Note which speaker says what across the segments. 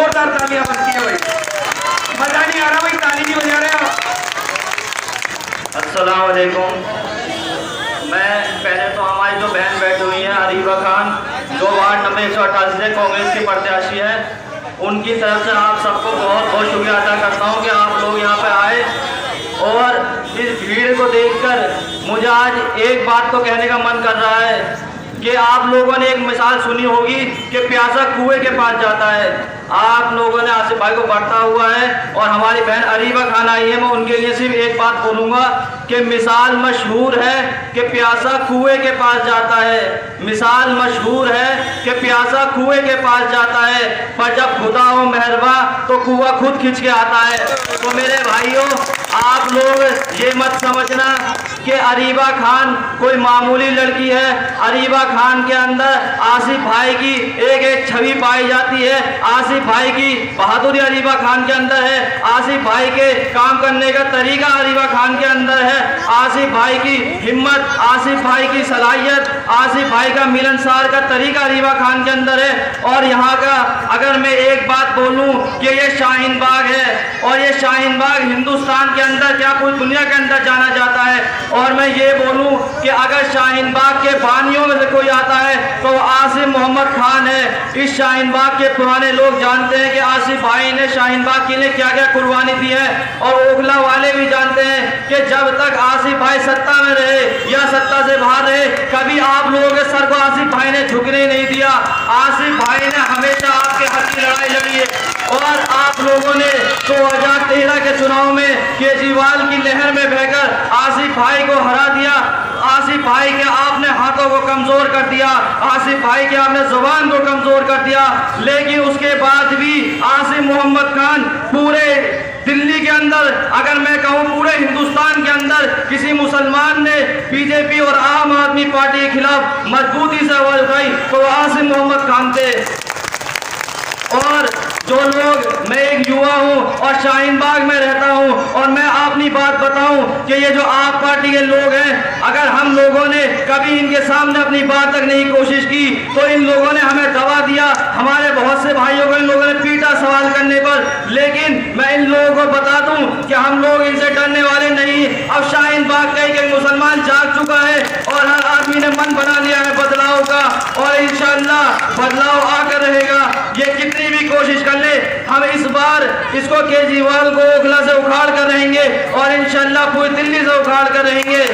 Speaker 1: जोरदार तालियां बनती है भाई, मजा नहीं आ रहा भाई, ताली नहीं बजा रहे आप।
Speaker 2: अस्सलाम वालेकुम। मैं पहले तो हमारी जो बहन बैठी हुई है अरीबा खान, जो वार्ड नंबर 188 से कांग्रेस की प्रत्याशी है, उनकी तरफ से आप सबको बहुत बहुत शुक्रिया अदा करता हूं कि आप लोग यहां पे आए। और इस भीड़ को देखकर मुझे आज एक बात तो कहने का मन कर रहा है कि आप लोगों ने एक मिसाल सुनी होगी कि प्यासा कुएं के पास जाता है। आप लोगों ने आसिफ भाई को बढ़ता हुआ है और हमारी बहन अरीबा खान आई है, मैं उनके लिए सिर्फ एक बात बोलूँगा कि मिसाल मशहूर है कि प्यासा कुएं के पास जाता है, मिसाल मशहूर है कि प्यासा कुएं के पास जाता है, पर जब खुदा हो मेहरबा तो कुआं खुद खिंच के आता है। तो मेरे भाइयों, आप लोग ये मत समझना कि अरीबा खान कोई मामूली लड़की है। अरीबा खान के अंदर आसिफ भाई की एक एक छवि पाई जाती है। आसिफ भाई की बहादुरी अरीबा खान के अंदर है, आसिफ भाई के काम करने का तरीका अरीबा खान के अंदर है, आसिफ भाई की हिम्मत, आसिफ भाई की सलाहियत, आसिफ भाई का मिलनसार का तरीका अरीबा खान के अंदर है। और यहाँ का अगर मैं एक बात बोलूँ कि ये शाहीन बाग है, और ये शाहीन बाग हिंदुस्तान के अंदर क्या पूरी दुनिया के अंदर जाना जाता है। और मैं ये बोलूँ कि अगर शाहीन बाग के बानियों में से कोई आता है तो आसिफ मोहम्मद खान है। इस शाहीन बाग के पुराने लोग जानते हैं कि आसिफ भाई ने शाहीन बाग के लिए क्या क्या कुर्बानी दी है, और ओखला वाले भी जानते हैं कि जब तक आसिफ भाई सत्ता में रहे या सत्ता से बाहर रहे, कभी आप लोगों के सर को आसिफ भाई ने झुकने नहीं दिया। आसिफ भाई ने हमेशा आपके हक की लड़ाई लड़ी है, और आप लोगों ने 2013 के चुनाव में केजरीवाल की लहर में बहकर आसिफ भाई को हरा दिया। आसिफ भाई के आपने हाथों को कमजोर कर दिया, आसिफ भाई के आपने जुबान को कमजोर कर दिया। लेकिन उसके बाद भी आसिफ मोहम्मद खान पूरे दिल्ली के अंदर, अगर मैं कहूँ पूरे हिंदुस्तान के अंदर, किसी मुसलमान ने बीजेपी और आम आदमी पार्टी के खिलाफ मजबूती से आवाज उठाई तो आसिफ मोहम्मद खान थे। और जो लोग, मैं एक युवा हूं और शाहीन बाग में रहता हूं, और मैं अपनी बात बताऊं कि ये जो आप पार्टी के लोग हैं, अगर हम लोगों ने कभी इनके सामने अपनी बात तक नहीं कोशिश की तो इन लोगों ने हमें दबा दिया। हमारे बहुत से भाइयों को इन लोगों ने पीटा सवाल करने पर। लेकिन मैं इन लोगों को बता दूं कि हम लोग इनसे डरने वाले नहीं। अब शाहीन बाग का एक मुसलमान जाग चुका है और हर आदमी ने मन बना लिया है बदलाव का, और इंशाअल्लाह बदलाव आकर रहेगा। ये कितनी भी कोशिश कर ले, हम इस बार इसको केजरीवाल को ओखला से उखाड़ कर रहेंगे और इंशाअल्लाह पूरी दिल्ली से उखाड़ कर रहेंगे।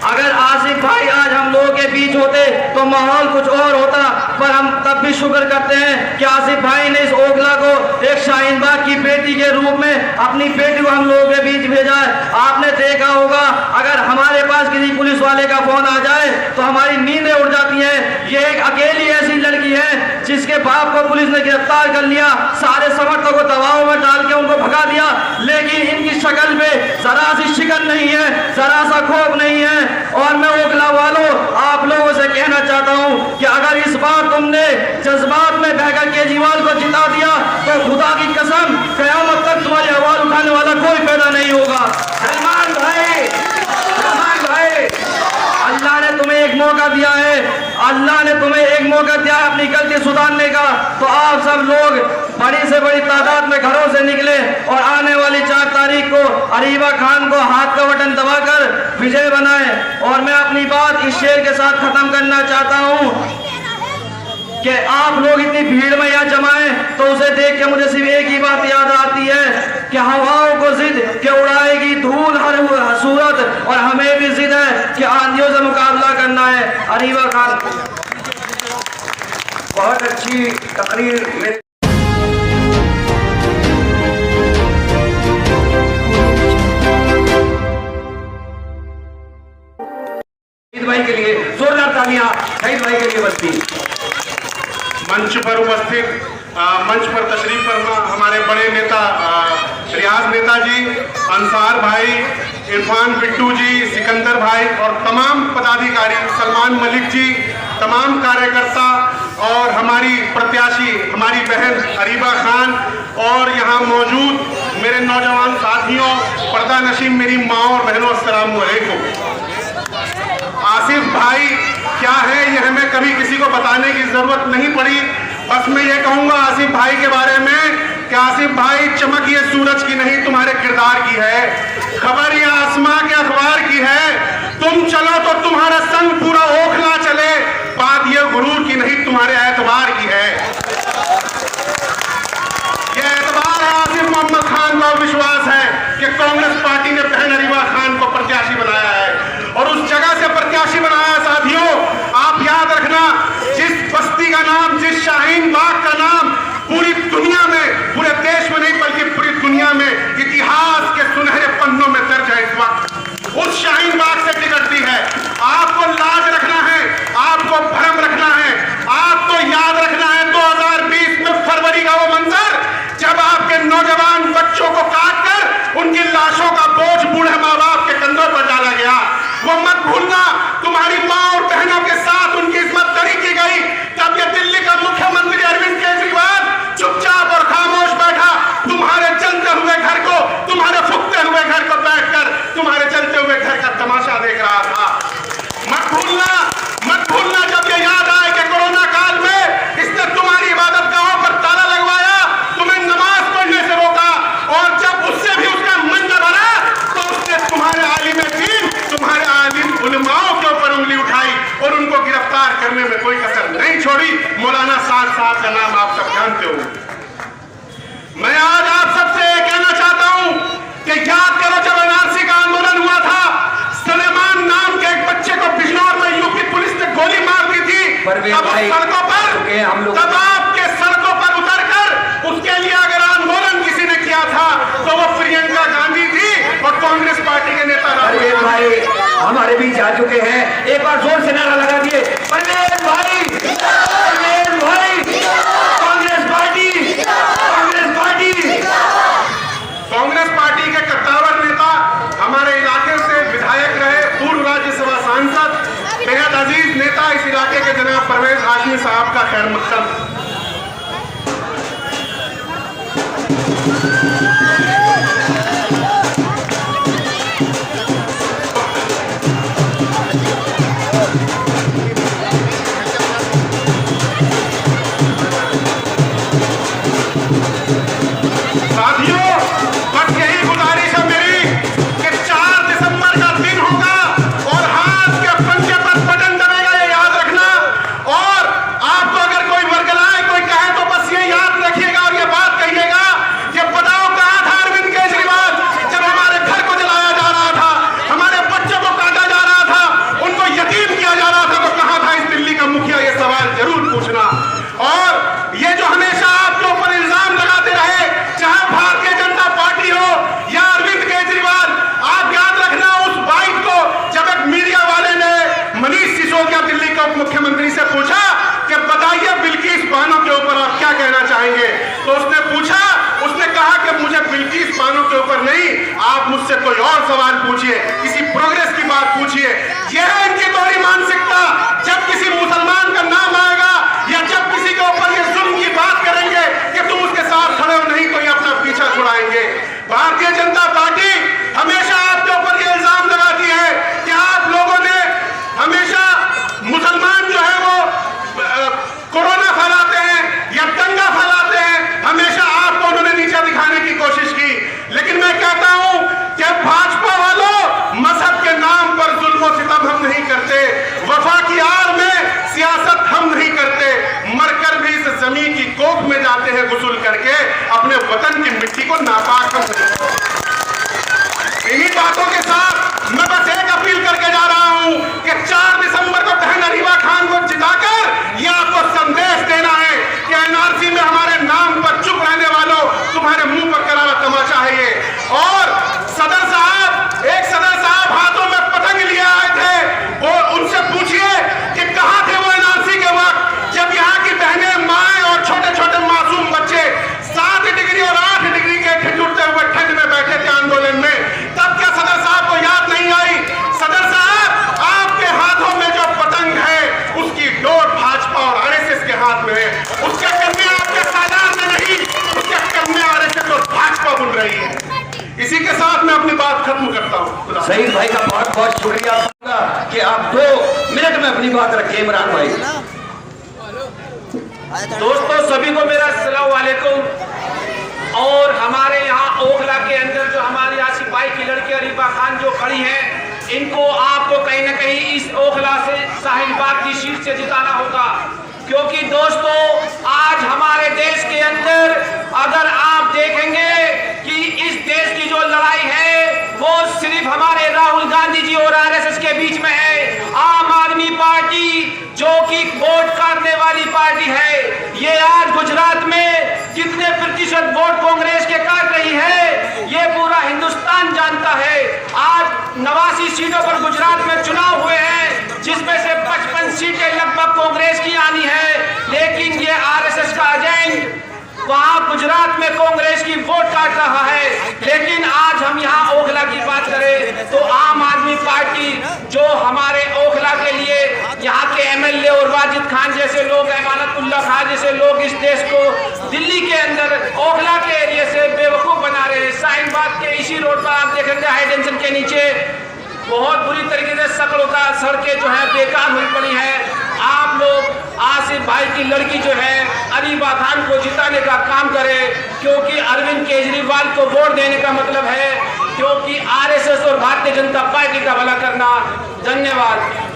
Speaker 2: अगर आसिफ भाई आज हम लोगों के बीच होते तो माहौल कुछ और होता, पर हम तब भी शुक्र करते हैं कि आसिफ भाई ने इस ओखला को एक शाहीन बाग की बेटी के रूप में अपनी बेटी को हम लोगों के बीच भेजा है। आपने देखा होगा, अगर हमारे पास किसी पुलिस वाले का फोन आ जाए तो हमारी नींदें उड़ जाती हैं। ये एक अकेली ऐसी लड़की है जिसके बाप को पुलिस ने गिरफ्तार कर लिया, सारे समर्थकों को दबाव में डाल के उनको भगा दिया, लेकिन इनकी शक्ल पे जरा सी शिकन नहीं है, जरा सा खौफ नहीं है। और मैं ओखला वालों, आप लोगों से कहना चाहता हूं कि अगर इस बार तुमने जज्बात में बहकर केजरीवाल को जिता दिया तो खुदा की कसम कयामत तक तुम्हारी आवाज उठाने वाला कोई पैदा नहीं होगा। सलमान भाई, अल्लाह ने तुम्हें एक मौका दिया है, अल्लाह ने तुम्हें एक मौका दिया है अपनी गलती सुधारने का। तो आप सब लोग बड़ी से बड़ी तादाद में घरों से निकले और आने वाली 4 तारीख को अरीबा खान को हाथ का बटन दबाकर विजय बनाए। और मैं अपनी बात इस शेर के साथ खत्म करना चाहता हूं कि आप लोग इतनी भीड़ में यहाँ जमाएं तो उसे देख के मुझे सिर्फ एक ही बात याद आती है कि हवाओं को जिद के उड़ाएगी धूल हर सूरत, और हमें भी जिद है कि आंधियों से मुकाबला करना है। अरीबा खान,
Speaker 1: बहुत अच्छी तकरीर मेरे भाई के लिए जोरदार तालियां शहीद भाई के लिए बजती।
Speaker 3: मंच पर उपस्थित, मंच पर तशरीफ फरमा हमारे बड़े नेता रियाज नेताजी, अंसार भाई, इरफान बिट्टू जी, सिकंदर भाई और तमाम पदाधिकारी, सलमान मलिक जी, तमाम कार्यकर्ता और हमारी प्रत्याशी हमारी बहन अरीबा खान, और यहाँ मौजूद मेरे नौजवान साथियों, पर्दा नशीम मेरी माँ और बहनों, अस्सलाम वालेकुम। आसिफ भाई क्या है ये हमें कभी किसी को बताने की जरूरत नहीं पड़ी, बस बस मैं ये कहूंगा आसिफ भाई के बारे में कि आसिफ भाई चमक ये सूरज की नहीं तुम्हारे किरदार की है, खबर ये आसमां के अखबार की है। तुम चलो तो तुम्हारा संग पूरा ओखला चले, बात ये गुरूर की नहीं तुम्हारे एतबार की है। ये एतबार है आसिफ मोहम्मद खान का, विश्वास है कि कांग्रेस पार्टी ने बहन अरीबा खान को प्रत्याशी बनाया है और उस जगह से प्रत्याशी बनाया। साथियों आप याद रखना, जिस बस्ती का नाम, जिस शाहीन बाग का नाम पूरी दुनिया में, पूरे देश में नहीं बल्कि पूरी दुनिया में इतिहास के सुनहरे पन्नों में दर्ज है इस वक्त, उस शाहीन बाग से टिकट दी है। आपको लाज रखना है, आपको भरम रखना है, आपको याद रखना है 2020 में फरवरी का वो मंजर जब आपके नौजवान बच्चों को काटकर उनकी लाशों का बोझ बूढ़े माँ बाप के कंधों पर डाला गया। वो मत भूलना, तुम्हारी माँ और बहनों के साथ उनकी इस्मत दरी की गई। तब ये दिल्ली का मुख्यमंत्री अरविंद केजरीवाल चुपचाप और खामोश बैठा, तुम्हारे चलते हुए घर को, तुम्हारे फुकते हुए घर को बैठकर तुम्हारे चलते हुए घर का तमाशा देख रहा था। मत भूलना, मत भूलना, जब ये याद आए कि कोरोना काल में इसने तुम्हारी इबादत गाहों पर ताला लगवाया, तुम्हें नमाज पढ़ने से रोका और जब उससे भी उसका मन न भरा तो उसने तुम्हारे आलिम दीन, तुम्हारे आलिम उलमाओं के ऊपर उंगली उठाई और उनको गिरफ्तार करने में कोई कसर नहीं छोड़ी। मौलाना साद साहब का नाम आप सब जानते हो। मैं आज आप सबसे कहना चाहता हूं कि याद करो जब एनआरसी का आंदोलन हुआ था, सलेमान नाम के एक बच्चे को बिजनौर में यूपी पुलिस ने गोली मार दी थी। तब सड़कों पर, तब आपके सड़कों पर उतरकर उसके लिए अगर आंदोलन किसी ने किया था तो वो प्रियंका गांधी थी और कांग्रेस पार्टी के नेता
Speaker 1: परवेज भाई हमारे बीच आ चुके हैं। एक बार जोर से नारा लगा दिए, परवेज भाई, परवेज भाई, Congress party, Congress party.
Speaker 3: Congress party के कद्दावर नेता, हमारे इलाके से विधायक रहे, पूर्व राज्यसभा सांसद, बेहद अजीज नेता इस इलाके के जनाब परवेज हाशमी साहब का खैर मकसद। मुख्यमंत्री से पूछा कि बताइए बिल्किस बानो के ऊपर आप क्या कहना चाहेंगे, तो उसने पूछा, उसने कहा कि मुझे बिल्किस बानो के ऊपर नहीं, आप मुझसे कोई और सवाल पूछिए, किसी प्रोग्रेस की बात पूछिए। यह है इनकी दोहरी मानसिकता। जब किसी मुसलमान का नाम आएगा या जब किसी के ऊपर ये जुल्म की बात करेंगे कि तुम उसके साथ खड़े हो, नहीं कोई अपना पीछा छुड़ाएंगे। भारतीय जनता पार्टी हमेशा आपके ऊपर ये इल्जाम लगाती है कि आप लोगों ने हमेशा मुसलमान जो है वो कोरोना फैलाते हैं या दंगा फैलाते हैं, हमेशा आपको उन्होंने नीचा दिखाने की कोशिश की। लेकिन मैं कहता हूं कि भाजपा वालों, मजहब के नाम पर जुल्म और सितम हम नहीं करते, वफा की आड़ में सियासत हम नहीं करते, मरकर भी इस जमीन की कोख में जाते हैं गुस्ल करके, अपने वतन की मिट्टी को नापाक हम नहीं करते। इन्हीं बातों के साथ मैं बस एक अपील करके जा रहा हूं कि 4 दिसंबर को बहन अरीबा खान को जिताकर यह आपको संदेश देना है कि एनआरसी में हमारे नाम पर चुप रहने वालों, तुम्हारे मुंह पर करारा तमाशा है ये। और सदर साहब, एक सदर साहब हाथों में पतंग लिए आए थे, और उनसे पूछिए कि कहां थे वो एनआरसी के वक्त जब यहाँ की बहनें, माएं और छोटे छोटे मासूम बच्चे 7 डिग्री और 8 डिग्री के ठिठुरते हुए ठंड में बैठे थे आंदोलन में। तब क्या सदर साहब को याद नहीं आई? सदर साहब, आपके हाथों में जो पतंग है उसकी डोर भाजपा और आरएसएस के हाथ में है, उसके कन्ने आपके सालार में नहीं, उसके कन्ने आरएसएस और भाजपा बुन रही है। इसी के साथ मैं अपनी बात खत्म करता हूँ।
Speaker 1: सईद भाई का बहुत बहुत शुक्रिया कि आप 2 मिनट में अपनी बात रखें। इमरान भाई
Speaker 4: दोस्तों सभी को मेरा अस्सलाम वालेकुम। और हमारे यहाँ ओखला के अंदर जो हमारी आसिफ भाई की लड़की अरीबा खान जो खड़ी है, इनको आपको कहीं ना कहीं इस ओखला से साहिल बाग की सीट से जिताना होगा। क्योंकि दोस्तों आज हमारे देश के अंदर अगर आप देखेंगे कि इस देश की जो लड़ाई है वो सिर्फ हमारे राहुल गांधी जी और आरएसएस के बीच में है। आम आदमी पार्टी जो कि वोट काटने वाली पार्टी है, ये आज गुजरात में कितने प्रतिशत वोट कांग्रेस के काट रही है ये पूरा हिंदुस्तान जानता है। आज 89 सीटों पर गुजरात में चुनाव हुए हैं, जिसमें से 55 सीटें लगभग कांग्रेस की आनी है। लेकिन ये आरएसएस का एजेंट वहां गुजरात में कांग्रेस की वोट काट रहा है। लेकिन आज हम यहाँ ओखला की बात करें तो आम आदमी पार्टी जो हमारे ओखला के लिए यहाँ के एमएलए और वाजिद खान जैसे लोग, अमानतुल्लाह खान जैसे लोग इस देश को दिल्ली के अंदर ओखला के एरिया से बेवकूफ बना रहे हैं। शाहीन बाग के इसी रोड पर आप देखेंगे हाई टेंशन के नीचे बहुत बुरी तरीके से सड़कें जो है बेकार हुई पड़ी है। आप लोग आसिफ भाई की लड़की जो है अरीबा खान को जिताने का काम करें, क्योंकि अरविंद केजरीवाल को वोट देने का मतलब है क्योंकि आरएसएस और भारतीय जनता पार्टी का भला करना। धन्यवाद।